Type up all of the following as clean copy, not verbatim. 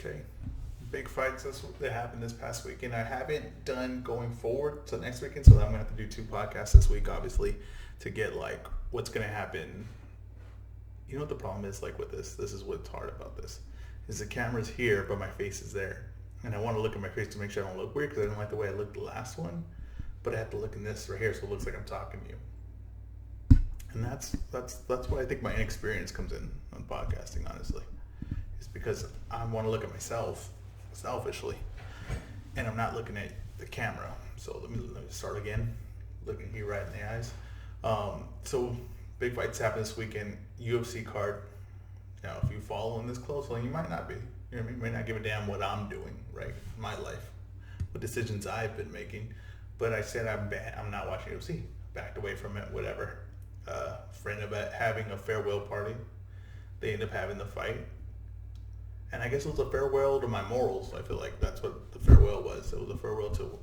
Okay. Big fights that happened this past weekend. I haven't done going forward to next weekend, so I'm gonna have to do two podcasts this week, obviously, to get like what's gonna happen. You know what the problem is like with this? This is what's hard about this. Is the camera's here, but my face is there, and I want to look at my face to make sure I don't look weird because I didn't like the way I looked the last one. But I have to look in this right here, so it looks like I'm talking to you. And that's why I think my inexperience comes in on podcasting, honestly. Is because I want to look at myself selfishly, and I'm not looking at the camera. So let me start again, looking you right in the eyes. So big fights happen this weekend. UFC card. Now, if you follow this closely, you might not be. You know what I mean? You might not give a damn what I'm doing, right? In my life, what decisions I've been making. But I said I'm not watching UFC. Backed away from it, whatever. Friend about having a farewell party. They end up having the fight. And I guess it was a farewell to my morals. I feel like that's what the farewell was. It was a farewell to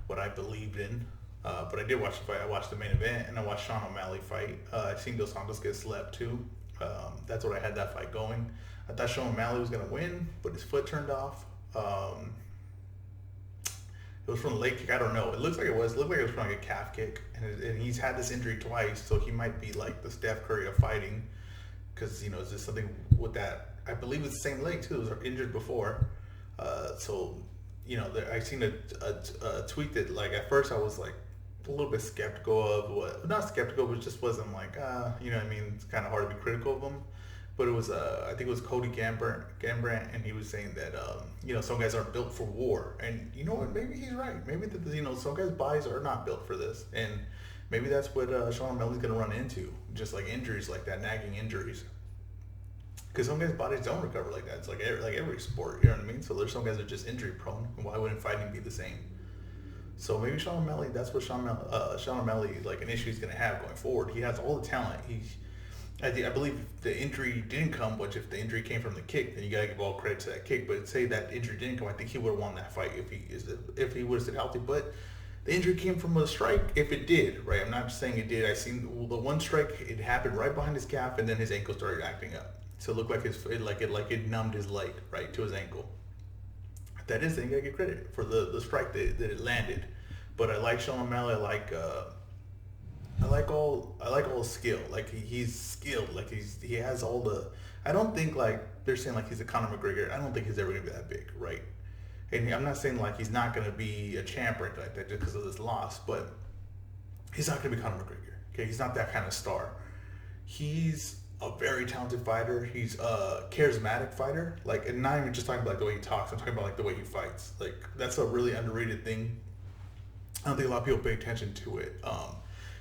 what I believed in. But I did watch the fight. I watched the main event, and I watched Sean O'Malley fight. I seen Dos Santos get slept too. That's what I had that fight going. I thought Sean O'Malley was going to win, but his foot turned off. It was from the leg kick. I don't know. It looks like it was. It looked like it was from like a calf kick. And he's had this injury twice, so he might be like the Steph Curry of fighting. Because, is this something with that? I believe it's the same leg, too. It was injured before. I seen a tweet that, like, at first I was, like, a little bit skeptical of what. Not skeptical, but just wasn't like, you know what I mean? It's kind of hard to be critical of him. But it was, I think it was Cody Gambrandt, and he was saying that, some guys aren't built for war. And you know what? Maybe he's right. Maybe, some guys' bodies are not built for this. And maybe that's what Sean O'Malley's going to run into. Just like injuries like that, nagging injuries. Because some guys' bodies don't recover like that. It's like every sport, you know what I mean? So there's some guys that are just injury prone. And why wouldn't fighting be the same? So maybe Sean O'Malley, that's what Sean O'Malley, like an issue he's going to have going forward. He has all the talent. I believe the injury didn't come, which if the injury came from the kick, then you gotta give all credit to that kick. But say that injury didn't come, I think he would have won that fight if he would have stayed healthy. But the injury came from a strike. If it did, right? I'm not saying it did. I seen the one strike. It happened right behind his calf, and then his ankle started acting up. So it looked like it numbed his leg right to his ankle. That is, then you gotta get credit for the strike that it landed. But I like Sean O'Malley. I like all his skill. Like he's skilled. Like he has all the. I don't think like they're saying like he's a Conor McGregor. I don't think he's ever gonna be that big, right? And I'm not saying like he's not gonna be a champ or anything like that just because of this loss, but he's not gonna be Conor McGregor. Okay, he's not that kind of star. He's a very talented fighter. He's a charismatic fighter. Like, and not even just talking about like the way he talks. I'm talking about like the way he fights. Like that's a really underrated thing. I don't think a lot of people pay attention to it.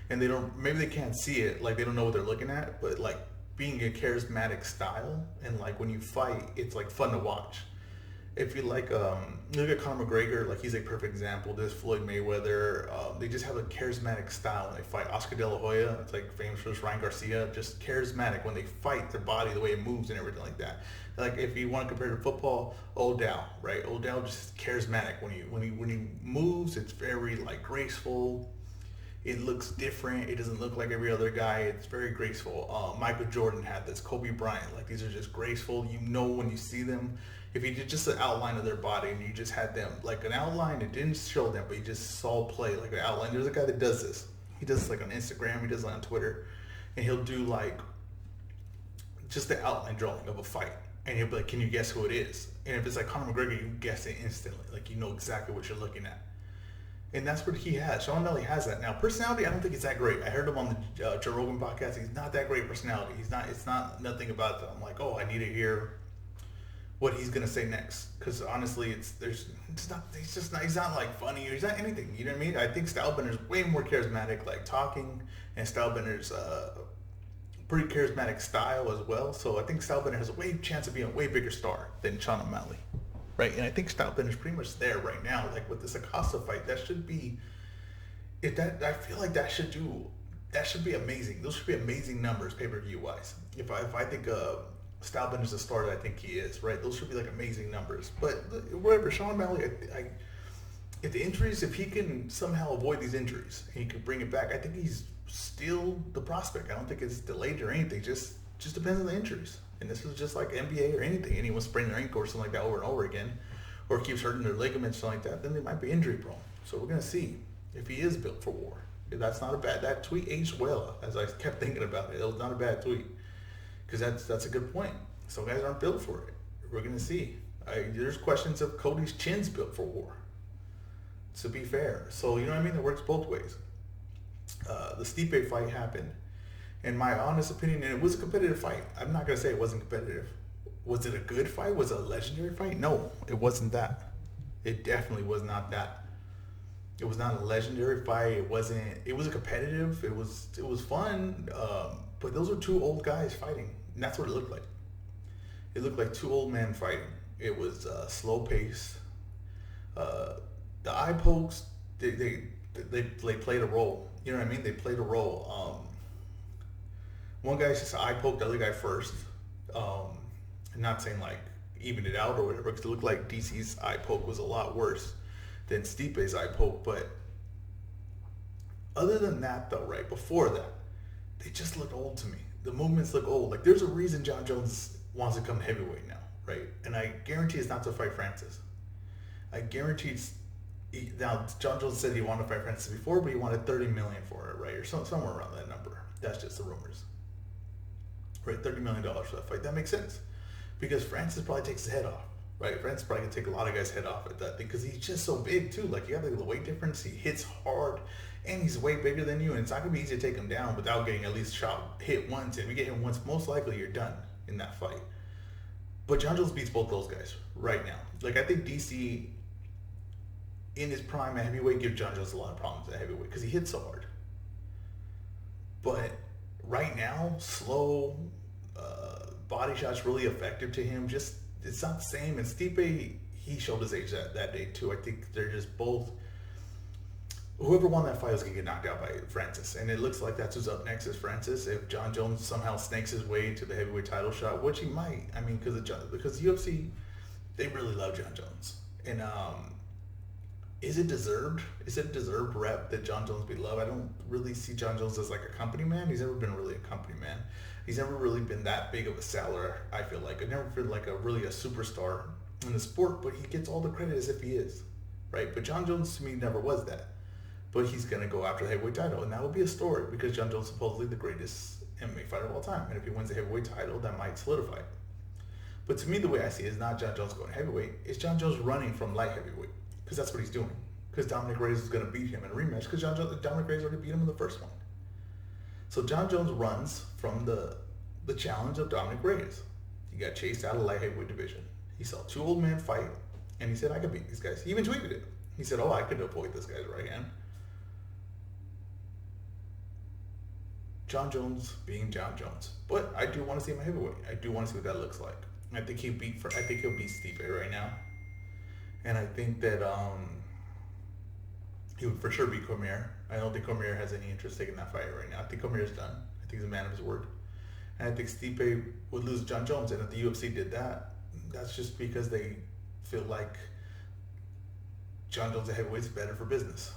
And maybe they can't see it, like they don't know what they're looking at, but like being a charismatic style and like when you fight, it's like fun to watch. If you like, look at Conor McGregor, like he's a perfect example. There's Floyd Mayweather. They just have a charismatic style when they fight. Oscar De La Hoya, it's like famous for this. Ryan Garcia, just charismatic when they fight. Their body, the way it moves, and everything like that. Like if you want to compare to football, Odell, right? Odell just charismatic when he moves. It's very like graceful. It looks different. It doesn't look like every other guy. It's very graceful. Michael Jordan had this. Kobe Bryant. Like these are just graceful. You know when you see them. If you did just an outline of their body and you just had them like an outline, it didn't show them, but you just saw play like an outline. There's a guy that does this. He does this like on Instagram. He does it on Twitter, and he'll do like just the outline drawing of a fight, and he'll be like, "Can you guess who it is?" And if it's like Conor McGregor, you guess it instantly. Like you know exactly what you're looking at. And that's what he has. Sean O'Malley has that. Now, personality, I don't think he's that great. I heard him on the Joe Rogan podcast. He's not that great personality. It's not nothing about that. I'm like, oh, I need to hear what he's gonna say next. Because honestly, he's not like funny or he's not anything. You know what I mean? I think Stylebender's way more charismatic, like talking, and Stylebender's pretty charismatic style as well. So I think Stylebender has a chance of being a way bigger star than Sean O'Malley. Right, and I think Stylebender's pretty much there right now. Like with this Acosta fight, that should be. I feel like that should be amazing. Those should be amazing numbers pay-per-view wise. If I think Stylebender's the star that I think he is, right? Those should be like amazing numbers. But whatever, Sean O'Malley, if the injuries, if he can somehow avoid these injuries and he can bring it back, I think he's still the prospect. I don't think it's delayed or anything. Just depends on the injuries. And this is just like NBA or anything. Anyone sprain their ankle or something like that over and over again, or keeps hurting their ligaments, something like that, then they might be injury prone. So we're gonna see if he is built for war. That's not a bad. That tweet aged well. As I kept thinking about it, it was not a bad tweet because that's a good point. Some guys aren't built for it. We're gonna see. There's questions of Cody's chin's built for war. To be fair, so you know what I mean. It works both ways. The Stipe fight happened. In my honest opinion, and it was a competitive fight. I'm not gonna say it wasn't competitive. Was it a good fight? Was it a legendary fight? No, it wasn't that. It definitely was not that. It was not a legendary fight. It wasn't. It was a competitive. It was fun. But those were two old guys fighting, and that's what it looked like. It looked like two old men fighting. It was slow pace. The eye pokes. They played a role. You know what I mean? They played a role. One guy's just eye poked the other guy first. Not saying like even it out or whatever, because it looked like DC's eye poke was a lot worse than Stipe's eye poke. But other than that, though, right before that, they just look old to me. The movements look old. Like there's a reason John Jones wants to come heavyweight now, right? And I guarantee it's not to fight Francis. I guarantee now John Jones said he wanted to fight Francis before, but he wanted $30 million for it, right, or somewhere around that number. That's just the rumors. Right, $30 million for that fight. That makes sense. Because Francis probably takes his head off. Right? Francis probably can take a lot of guys' head off at that thing. Because he's just so big too. Like you have the weight difference. He hits hard. And he's way bigger than you. And it's not going to be easy to take him down without getting at least hit once. And if you get him once, most likely you're done in that fight. But John Jones beats both those guys right now. Like I think DC in his prime at heavyweight gives John Jones a lot of problems at heavyweight. Because he hits so hard. But right now, slow body shots really effective to him. Just it's not the same. And Stipe, he showed his age that day too. I think they're just both. Whoever won that fight was gonna get knocked out by Francis, and it looks like that's who's up next is Francis. If John Jones somehow snakes his way to the heavyweight title shot, which he might. I mean, because UFC, they really love John Jones, and is it deserved? Is it a deserved rep that John Jones be loved? I don't really see John Jones as like a company man. He's never been really a company man. He's never really been that big of a seller, I feel like. I never feel like really a superstar in the sport, but he gets all the credit as if he is, right? But John Jones to me never was that. But he's going to go after the heavyweight title, and that will be a story because John Jones is supposedly the greatest MMA fighter of all time. And if he wins the heavyweight title, that might solidify it. But to me, the way I see it is not John Jones going heavyweight. It's John Jones running from light heavyweight. Because that's what he's doing. Because Dominic Reyes is going to beat him in a rematch. Because Dominic Reyes already beat him in the first one. So John Jones runs from the challenge of Dominic Reyes. He got chased out of the light heavyweight division. He saw two old men fight, and he said, I could beat these guys. He even tweeted it. He said, I could avoid this guy's right hand. John Jones being John Jones. But I do want to see him a heavyweight. I do want to see what that looks like. I think he'll beat Stipe right now. And I think that he would for sure beat Cormier. I don't think Cormier has any interest in taking that fight right now. I think Cormier's done. I think he's a man of his word. And I think Stipe would lose to John Jones. And if the UFC did that, that's just because they feel like John Jones at heavyweight's better for business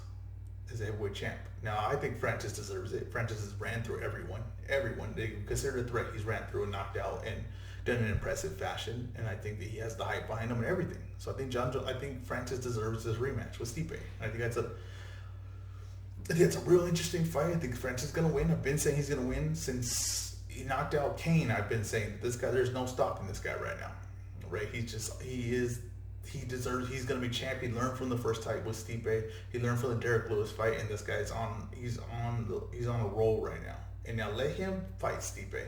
as a heavyweight champ. Now, I think Francis deserves it. Francis has ran through everyone. Everyone. They consider a threat. He's ran through and knocked out and done in an impressive fashion. And I think that he has the hype behind him and everything. So I think Francis deserves this rematch with Stipe. I think that's a real interesting fight. I think Francis is going to win. I've been saying he's going to win since he knocked out Kane. I've been saying this guy, there's no stopping this guy right now. Right? He deserves, he's going to be champ. He learned from the first fight with Stipe. He learned from the Derek Lewis fight, and this guy's he's on a roll right now. And now let him fight Stipe.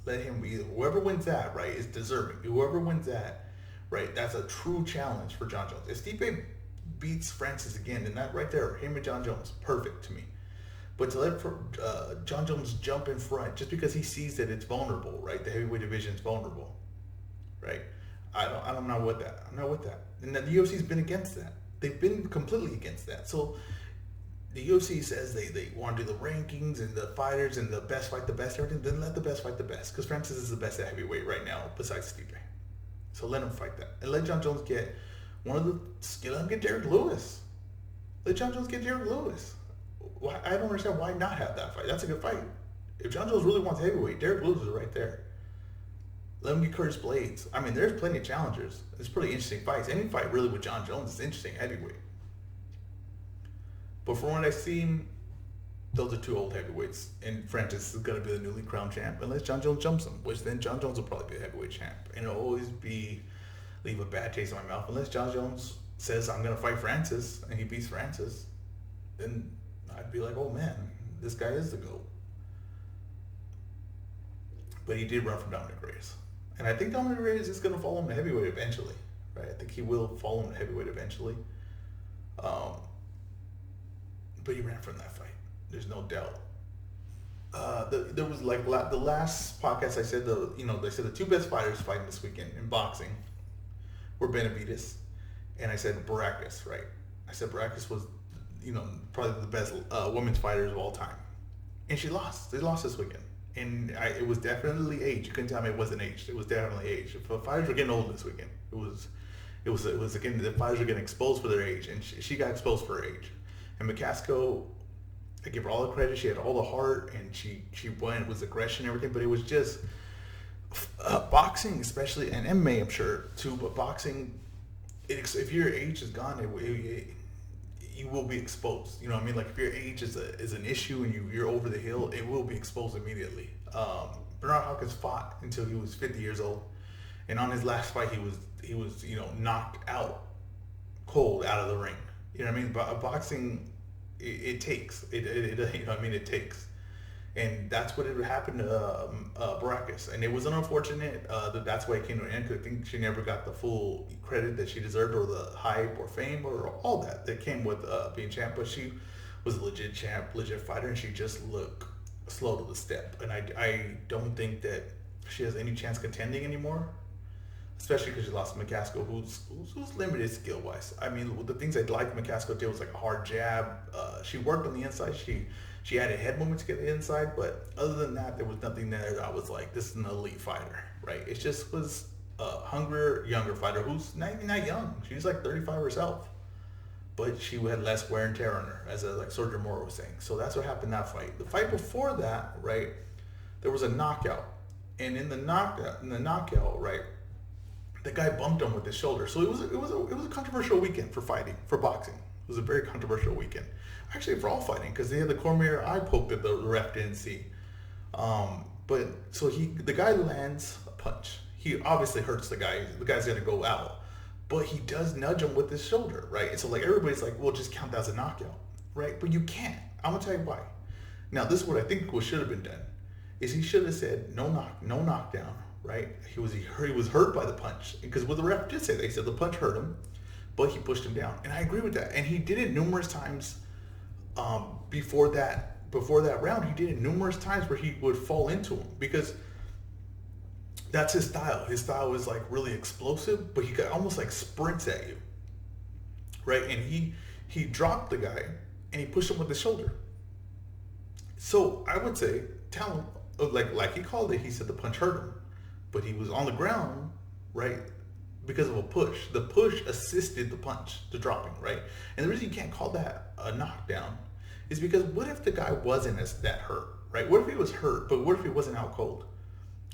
Let him be, whoever wins that, right, is deserving. Whoever wins that, right, that's a true challenge for John Jones. If Stipe beats Francis again, then that right there, him and John Jones, perfect to me. But to let John Jones jump in front just because he sees that it's vulnerable, right? The heavyweight division is vulnerable, right? I'm not with that. I'm not with that. And the UFC's been against that. They've been completely against that. So the UFC says they want to do the rankings and the fighters and the best fight the best, everything. Then let the best fight the best. Because Francis is the best at heavyweight right now besides Stipe. So let him fight that. And let John Jones get let him get Derek Lewis. Let John Jones get Derek Lewis. I don't understand why not have that fight. That's a good fight. If John Jones really wants heavyweight, Derek Lewis is right there. Let him get Curtis Blades. I mean, there's plenty of challengers. It's pretty interesting fights. Any fight really with John Jones is interesting heavyweight. But from what I've seen, those are two old heavyweights. And Francis is going to be the newly crowned champ unless John Jones jumps him, which then John Jones will probably be the heavyweight champ. And it'll always leave a bad taste in my mouth unless John Jones says, I'm going to fight Francis, and he beats Francis. Then I'd be like, oh man, this guy is the GOAT. But he did run from Dominic Reyes. And I think Dominic Reyes is going to follow him to heavyweight eventually, right? I think he will follow him to heavyweight eventually. But he ran from that fight. There's no doubt. There was like the last podcast I said they said the two best fighters fighting this weekend in boxing were Benavidez, and I said Baracus, right? I said Baracus was, probably the best women's fighters of all time, and she lost. They lost this weekend. And it was definitely age. You couldn't tell me it wasn't aged. It was definitely age. The fighters were getting old this weekend. It was again, the fighters were getting exposed for their age, and she got exposed for her age. And McCaskill, I give her all the credit. She had all the heart, and she won. It was aggression and everything, but it was just boxing, especially, and MMA, I'm sure too. But boxing, if your age is gone, you will be exposed. You know what I mean? Like if your age is an issue and you're over the hill, it will be exposed immediately. Bernard Hopkins fought until he was 50 years old, and on his last fight, he was knocked out cold out of the ring. You know what I mean? But boxing, it takes it takes, and that's what it happened to Baracus, and it was unfortunate that's why it came to an end, because I think she never got the full credit that she deserved, or the hype or fame or all that came with being champ. But she was a legit champ, legit fighter, and she just looked slow to the step, and I don't think that she has any chance contending anymore, especially because she lost to McCaskill, who's limited skill wise. I mean, the things I liked McCaskill did was like a hard jab. She worked on the inside. She added head movement to get the inside, but other than that, there was nothing there that I was like, this is an elite fighter, right? It just was a hungrier, younger fighter who's not even that young. She's like 35 herself, but she had less wear and tear on her, as like Sergio Moro was saying. So that's what happened in that fight. The fight before that, right, there was a knockout, and in the knockout, right, the guy bumped him with his shoulder. So it was a controversial weekend for fighting, for boxing. It was a very controversial weekend, actually, for all fighting, because they had the Cormier eye poke that the ref didn't see. But so the guy lands a punch. He obviously hurts the guy. The guy's gonna go out, but he does nudge him with his shoulder, right? And so like everybody's like, well, just count that as a knockout, right? But you can't. I'm gonna tell you why. Now this is what I think should have been done. Is he should have said no knockdown, right? He was hurt by the punch, because what the ref did say, they said the punch hurt him, but he pushed him down, and I agree with that. And he did it numerous times before that round. He did it numerous times where he would fall into him, because that's his style. His style is like really explosive, but he almost like sprints at you, right? And he dropped the guy and he pushed him with the shoulder. So I would say, tell him, like he called it. He said the punch hurt him, but he was on the ground, right? Because of a push. The push assisted the punch, the dropping, right? And the reason you can't call that a knockdown is because what if the guy wasn't that hurt, right? What if he was hurt, but what if he wasn't out cold,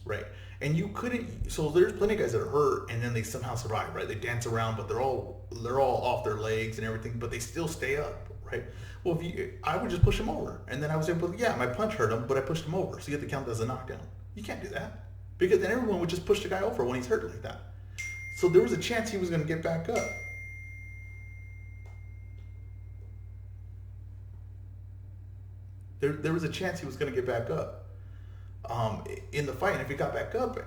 right? And you couldn't, so there's plenty of guys that are hurt and then they somehow survive, right? They dance around, but they're all off their legs and everything, but they still stay up, right? Well, I would just push him over, and then I was able to, yeah, my punch hurt him, but I pushed him over, so you have to count that as a knockdown. You can't do that, because then everyone would just push the guy over when he's hurt like that. So there was a chance he was going to get back up. There was a chance he was going to get back up in the fight, and if he got back up,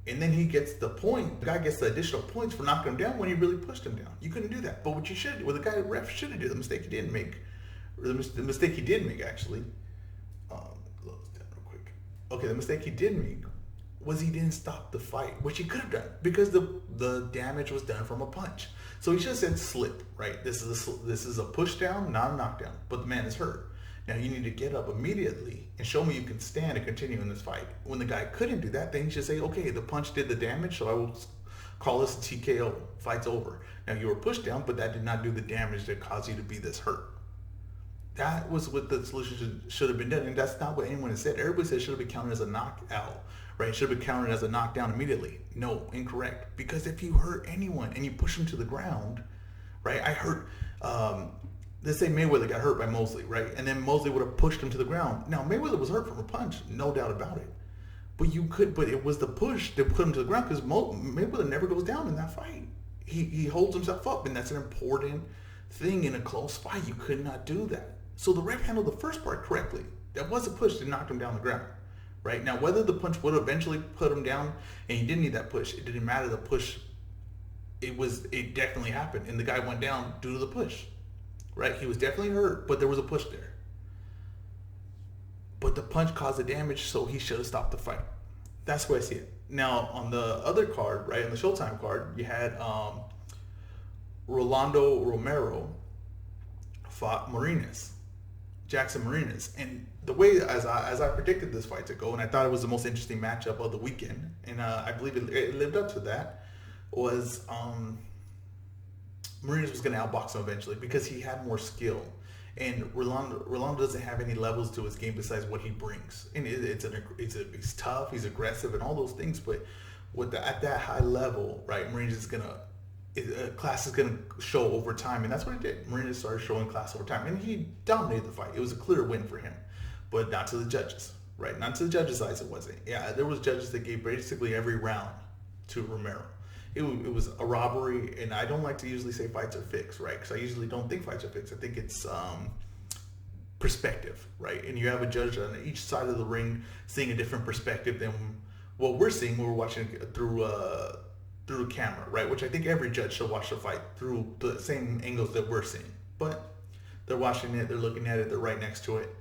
and then he gets the point, the guy gets the additional points for knocking him down when he really pushed him down. You couldn't do that. But what you should do, what the guy ref should have done, the mistake he didn't make, or the mistake he did make actually. Close down real quick. Okay, the mistake he did make was he didn't stop the fight, which he could have done, because the damage was done from a punch. So he should have said slip, right? This is a push down, not a knockdown, but the man is hurt. Now you need to get up immediately and show me you can stand and continue in this fight. When the guy couldn't do that, then you should say, okay, the punch did the damage, so I will call this a TKO. Fight's over. Now you were pushed down, but that did not do the damage that caused you to be this hurt. That was what the solution should have been done, and that's not what anyone has said. Everybody said it should have been counted as a knockout, right? It should have been counted as a knockdown immediately. No, incorrect. Because if you hurt anyone and you push them to the ground, right? I hurt. Let's say Mayweather got hurt by Mosley, right? And then Mosley would have pushed him to the ground. Now Mayweather was hurt from a punch, no doubt about it. But it was the push that put him to the ground because Mayweather never goes down in that fight. He holds himself up, and that's an important thing in a close fight. You could not do that. So the ref handled the first part correctly. That was a push that knocked him down the ground, right? Now, whether the punch would eventually put him down and he didn't need that push, it didn't matter. The push, it definitely happened, and the guy went down due to the push, right? He was definitely hurt, but there was a push there. But the punch caused the damage, so he should have stopped the fight. That's where I see it. Now, on the other card, right, on the Showtime card, you had Rolando Romero fought Jackson Marinas. And the way, as I predicted this fight to go, and I thought it was the most interesting matchup of the weekend, and I believe it lived up to that, was Marinas was going to outbox him eventually because he had more skill. And Rolando doesn't have any levels to his game besides what he brings. And he's tough, he's aggressive, and all those things. But at that high level, right, Marinas is gonna class is gonna show over time, and that's what it did. Marinas started showing class over time, and he dominated the fight. It was a clear win for him, but not to the judges, right? Not to the judges' eyes. It wasn't. Yeah, there was judges that gave basically every round to Romero. It was a robbery, and I don't like to usually say fights are fixed, right? Because I usually don't think fights are fixed. I think it's perspective, right? And you have a judge on each side of the ring seeing a different perspective than what we're seeing when we're watching through a camera, right? Which I think every judge should watch the fight through the same angles that we're seeing. But they're watching it, they're looking at it, they're right next to it.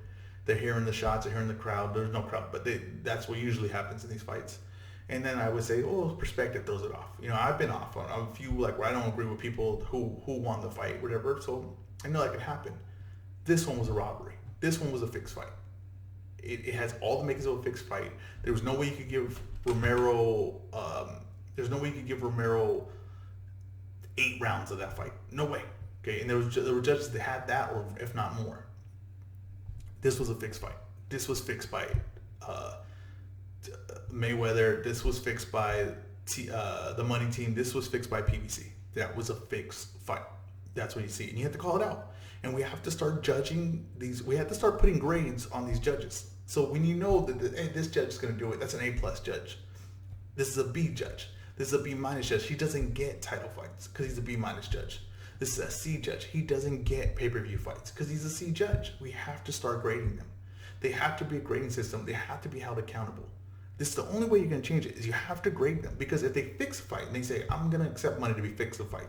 They're hearing the shots, they're hearing the crowd. There's no crowd, but that's what usually happens in these fights. And then I would say, perspective throws it off. You know, I've been off on a few, like, where I don't agree with people who won the fight, whatever. So I know that could happen. This one was a robbery. This one was a fixed fight. It has all the makings of a fixed fight. There was no way you could give Romero. There's no way you could give Romero 8 rounds of that fight. No way. Okay, and there were judges that had that, or if not more. This was a fixed fight. This was fixed by Mayweather. This was fixed by the money team. This was fixed by PBC. That was a fixed fight. That's what you see, and you have to call it out. And we have to start judging these. We have to start putting grades on these judges. So when you know that hey, this judge is going to do it, that's an A+ judge. This is a B judge. This is a B- judge. He doesn't get title fights because he's a B- judge. This is a C judge. He doesn't get pay-per-view fights because he's a C judge. We have to start grading them. They have to be a grading system. They have to be held accountable. This is the only way you're going to change it is you have to grade them, because if they fix a fight and they say, I'm going to accept money to be fixed a fight,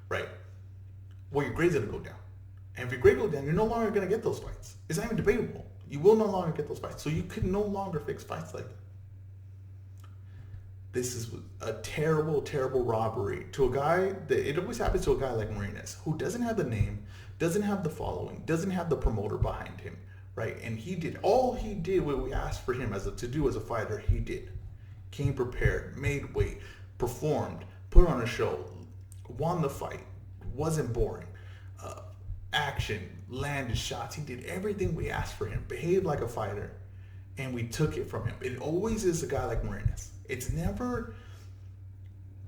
right? Well, your grade's going to go down. And if your grade goes down, you're no longer going to get those fights. It's not even debatable. You will no longer get those fights. So you can no longer fix fights like that. This is a terrible, terrible robbery to a guy that it always happens to a guy like Marinas, who doesn't have the name, doesn't have the following, doesn't have the promoter behind him, right? And all he did what we asked for him to do as a fighter, he did. Came prepared, made weight, performed, put on a show, won the fight, wasn't boring. Action, landed shots. He did everything we asked for him, behaved like a fighter, and we took it from him. It always is a guy like Marinas. It's never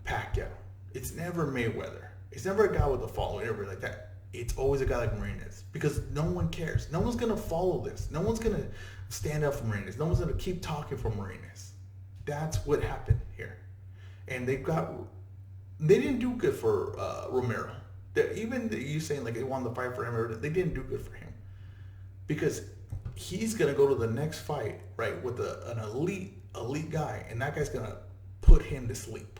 Pacquiao. It's never Mayweather. It's never a guy with a following, everybody like that. It's always a guy like Marinas, because no one cares. No one's going to follow this. No one's going to stand up for Marinas. No one's going to keep talking for Marinas. That's what happened here. And they didn't do good for Romero. Even you saying like they won the fight for him, they didn't do good for him, because he's gonna go to the next fight, right, with an elite guy, and that guy's gonna put him to sleep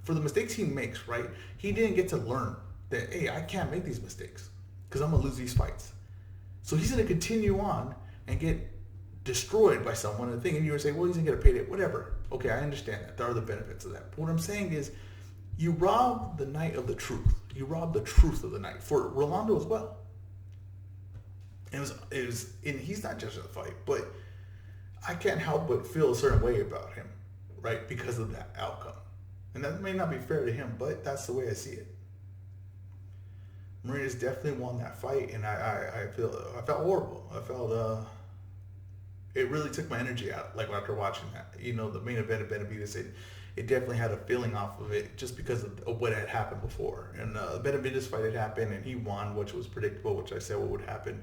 for the mistakes he makes. Right, he didn't get to learn that, hey, I can't make these mistakes because I'm gonna lose these fights. So he's gonna continue on and get destroyed by someone. And you're gonna say, well, he's gonna get a payday, whatever. Okay, I understand that. There are the benefits of that. But what I'm saying is, you rob the night of the truth. You rob the truth of the night for Rolando as well. It was, and he's not judging the fight, but I can't help but feel a certain way about him, right, because of that outcome. And that may not be fair to him, but that's the way I see it. Marina's definitely won that fight, and I felt horrible. I felt it really took my energy out. Like after watching that, the main event of Benavidez, it definitely had a feeling off of it just because of what had happened before. And the Benavidez fight had happened, and he won, which was predictable, which I said what would happen.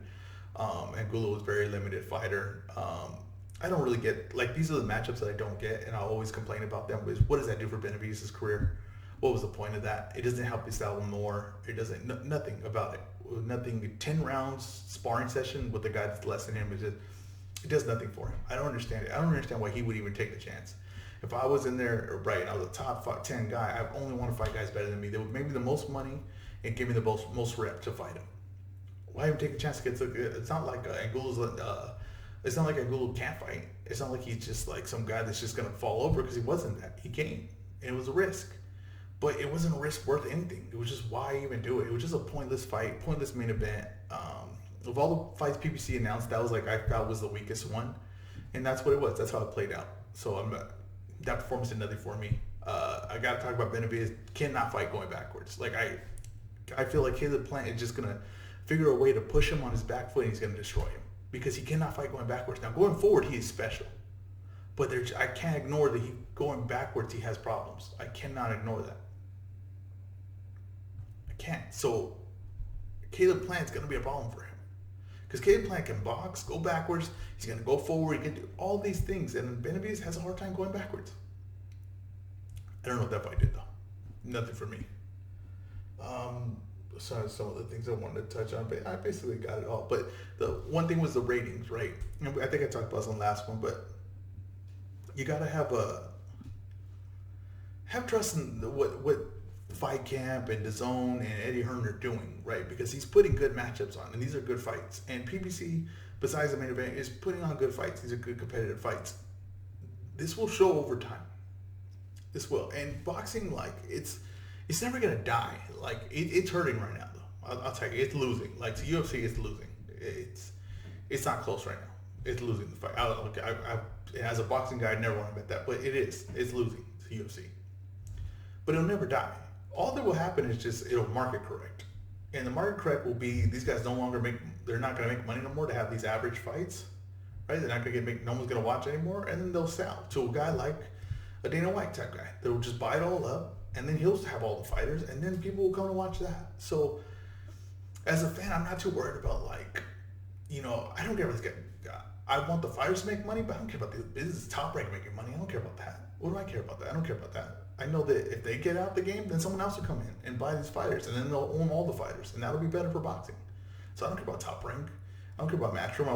And Gula was a very limited fighter. I don't really get, like, these are the matchups that I don't get, and I'll always complain about them. Is what does that do for Benavidez' career? What was the point of that? It doesn't help his style more. It doesn't, nothing about it. Nothing. 10 rounds sparring session with a guy that's less than him is just, it does nothing for him. I don't understand it. I don't understand why he would even take the chance. If I was in there, right, and I was a top 10 guy, I only want to fight guys better than me. They would make me the most money and give me the most rep to fight him. Why even take a chance to get to? It's not like Angula's. It's not like Angulo can't fight. It's not like he's just like some guy that's just gonna fall over, because he wasn't that. He came, and it was a risk, but it wasn't a risk worth anything. It was just, why even do it? It was just a pointless fight, pointless main event. Of all the fights PBC announced, that was like, I felt was the weakest one, and that's what it was. That's how it played out. So that performance did nothing for me. I gotta talk about Benavidez. Cannot fight going backwards. Like I feel like Caleb Plant is just gonna figure a way to push him on his back foot, and he's gonna destroy him, because he cannot fight going backwards. Now going forward, he is special, but I can't ignore that going backwards, he has problems. I cannot ignore that. I can't. So Caleb Plant's gonna be a problem for him, because Caleb Plant can box, go backwards. He's gonna go forward. He can do all these things, and Benavidez has a hard time going backwards. I don't know what that fight did though. Nothing for me. So some of the things I wanted to touch on, but I basically got it all. But the one thing was the ratings, right? I think I talked about this on the last one, but you gotta have trust in what Fight Camp and DAZN and Eddie Hearn are doing, right? Because he's putting good matchups on, and these are good fights. And PBC, besides the main event, is putting on good fights. These are good competitive fights. This will show over time. This will. And boxing, like, it's never gonna die. Like, it's hurting right now, though. I'll tell you, it's losing. Like, to UFC, it's losing. It's not close right now. It's losing the fight. As a boxing guy, I never want to bet that, but it is. It's losing to UFC. But it'll never die. All that will happen is just it'll market correct, and the market correct will be these guys no longer they're not going to make money no more to have these average fights, right? They're not going to no one's going to watch anymore, and then they'll sell to a guy like a Dana White type guy that will just buy it all up, and then he'll have all the fighters, and then people will come to watch that. So as a fan, I'm not too worried about, like, I don't care about this guy. I want the fighters to make money, but I don't care about the business Top Rank making money. I don't care about that. What do I care about that? I don't care about that. I know that if they get out the game, then someone else will come in and buy these fighters, and then they'll own all the fighters, and that'll be better for boxing. So I don't care about Top Rank. I don't care about Matchroom. I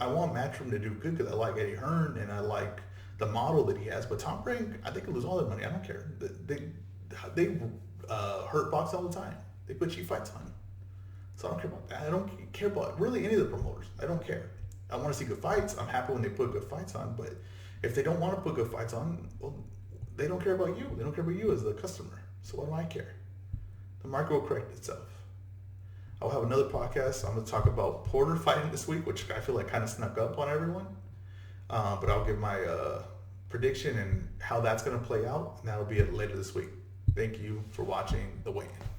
want Matchroom to do good, because I like Eddie Hearn and I like the model that he has. But Top Rank, I think, will lose all their money. I don't care. They hurt boxing all the time. They put cheap fights on. So I don't care about that. I don't care about really any of the promoters. I don't care. I want to see good fights. I'm happy when they put good fights on. But if they don't want to put good fights on, well, they don't care about you. They don't care about you as the customer. So why do I care? The market will correct itself. I'll have another podcast. I'm going to talk about Porter fighting this week, which I feel like kind of snuck up on everyone. But I'll give my prediction and how that's going to play out, and that'll be it later this week. Thank you for watching The Weigh-In.